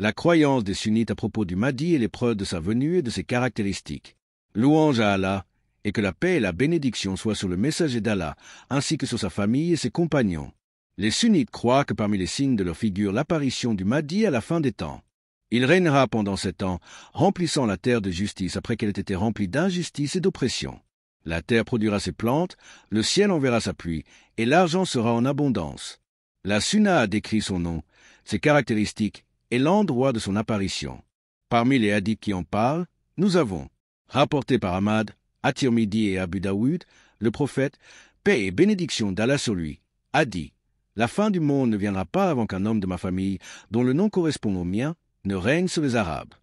La croyance des sunnites à propos du Mahdi et les preuves de sa venue et de ses caractéristiques. Louange à Allah, et que la paix et la bénédiction soient sur le messager d'Allah, ainsi que sur sa famille et ses compagnons. Les sunnites croient que parmi les signes de leur figure l'apparition du Mahdi à la fin des temps. Il régnera pendant 7 ans, remplissant la terre de justice après qu'elle ait été remplie d'injustice et d'oppression. La terre produira ses plantes, le ciel enverra sa pluie, et l'argent sera en abondance. La Sunna a décrit son nom, ses caractéristiques et l'endroit de son apparition. Parmi les hadiths qui en parlent, nous avons, rapporté par Ahmad, At-Tirmidhi et Abu Daoud, le prophète, paix et bénédiction d'Allah sur lui, a dit « La fin du monde ne viendra pas avant qu'un homme de ma famille, dont le nom correspond au mien, ne règne sur les Arabes. »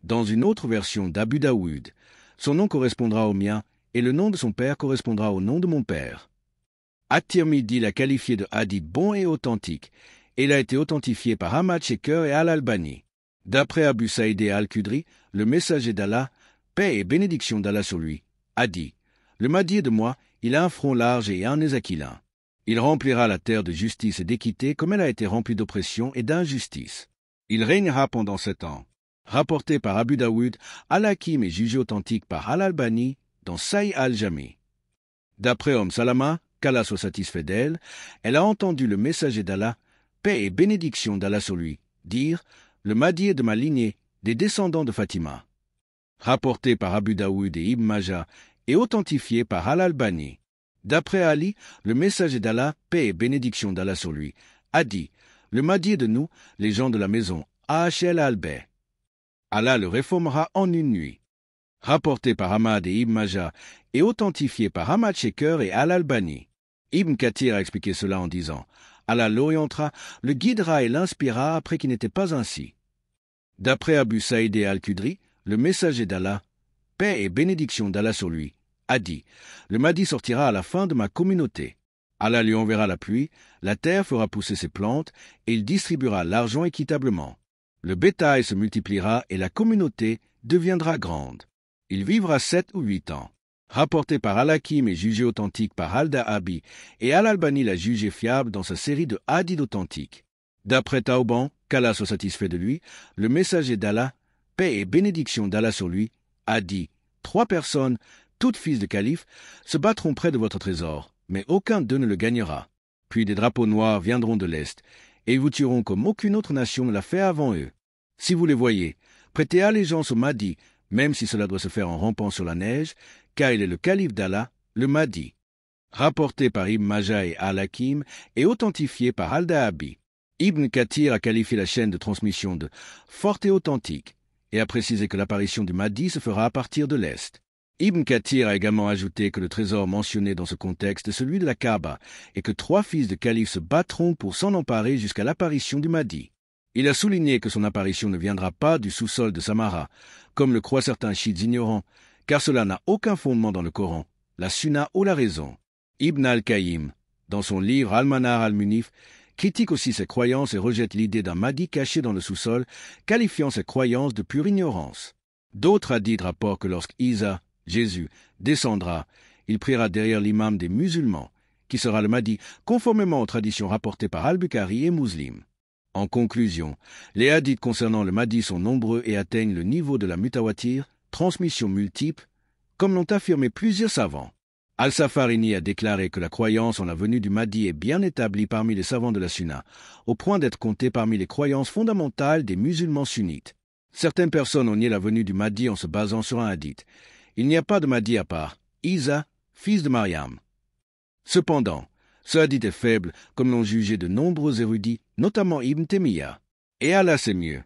Dans une autre version d'Abu Daoud, son nom correspondra au mien, et le nom de son père correspondra au nom de mon père. At-Tirmidhi l'a qualifié de hadith bon et authentique, et il a été authentifié par Ahmad Shaker et Al-Albani. D'après Abu Saïd et Al-Khudri, le messager d'Allah, paix et bénédiction d'Allah sur lui, a dit « Le Mahdi est de moi, il a un front large et un nez aquilin. Il remplira la terre de justice et d'équité comme elle a été remplie d'oppression et d'injustice. Il régnera pendant 7 ans. » Rapporté par Abu Daoud, Al-Hakim est jugé authentique par Al-Albani dans Sahih al-Jami. D'après Salama, qu'Allah soit satisfait d'elle, elle a entendu le messager d'Allah, paix et bénédiction d'Allah sur lui, dire « Le Mahdi est de ma lignée, des descendants de Fatima. » Rapporté par Abu Daoud et Ibn Majah et authentifié par Al-Albani. D'après Ali, le messager d'Allah, paix et bénédiction d'Allah sur lui, a dit « Le Mahdi est de nous, les gens de la maison, Ahashel al-Bay. Allah le réformera en une nuit. » Rapporté par Ahmad et Ibn Majah et authentifié par Ahmad Shaker et Al-Albani. Ibn Kathir a expliqué cela en disant « Allah l'orientera, le guidera et l'inspirera après qu'il n'était pas ainsi. » D'après Abu Saïd et Al-Khudri, le messager d'Allah, paix et bénédiction d'Allah sur lui, a dit « Le Mahdi sortira à la fin de ma communauté. Allah lui enverra la pluie, la terre fera pousser ses plantes, et il distribuera l'argent équitablement. Le bétail se multipliera et la communauté deviendra grande. Il vivra 7 ou 8 ans. » Rapporté par Al-Hakim et jugé authentique par Al-Dahabi, et Al-Albani l'a jugé fiable dans sa série de hadiths authentiques. D'après Tauban, qu'Allah soit satisfait de lui, le messager d'Allah, paix et bénédiction d'Allah sur lui, a dit « 3 personnes, toutes fils de calife, se battront près de votre trésor, mais aucun d'eux ne le gagnera. Puis des drapeaux noirs viendront de l'Est, et ils vous tueront comme aucune autre nation ne l'a fait avant eux. Si vous les voyez, prêtez allégeance au Mahdi, même si cela doit se faire en rampant sur la neige, car il est le calife d'Allah, le Mahdi. » Rapporté par Ibn Majah et Al-Hakim et authentifié par Al-Dahabi. Ibn Kathir a qualifié la chaîne de transmission de forte et authentique, et a précisé que l'apparition du Mahdi se fera à partir de l'Est. Ibn Kathir a également ajouté que le trésor mentionné dans ce contexte est celui de la Kaaba, et que 3 fils de calife se battront pour s'en emparer jusqu'à l'apparition du Mahdi. Il a souligné que son apparition ne viendra pas du sous-sol de Samara, comme le croient certains chiites ignorants, car cela n'a aucun fondement dans le Coran, la Sunna ou la raison. Ibn al-Qayyim, dans son livre Al-Manar al-Munif, critique aussi ses croyances et rejette l'idée d'un Mahdi caché dans le sous-sol, qualifiant ses croyances de pure ignorance. D'autres hadiths rapportent que lorsque Isa, Jésus, descendra, il priera derrière l'imam des musulmans, qui sera le Mahdi, conformément aux traditions rapportées par Al-Bukhari et Muslim. En conclusion, les hadiths concernant le Mahdi sont nombreux et atteignent le niveau de la mutawatir, transmission multiple, comme l'ont affirmé plusieurs savants. Al-Safarini a déclaré que la croyance en la venue du Mahdi est bien établie parmi les savants de la Sunna, au point d'être comptée parmi les croyances fondamentales des musulmans sunnites. Certaines personnes ont nié la venue du Mahdi en se basant sur un hadith. Il n'y a pas de Mahdi à part Isa, fils de Mariam. Cependant, ce hadith est faible, comme l'ont jugé de nombreux érudits, notamment Ibn Taymiyyah. Et Allah sait mieux.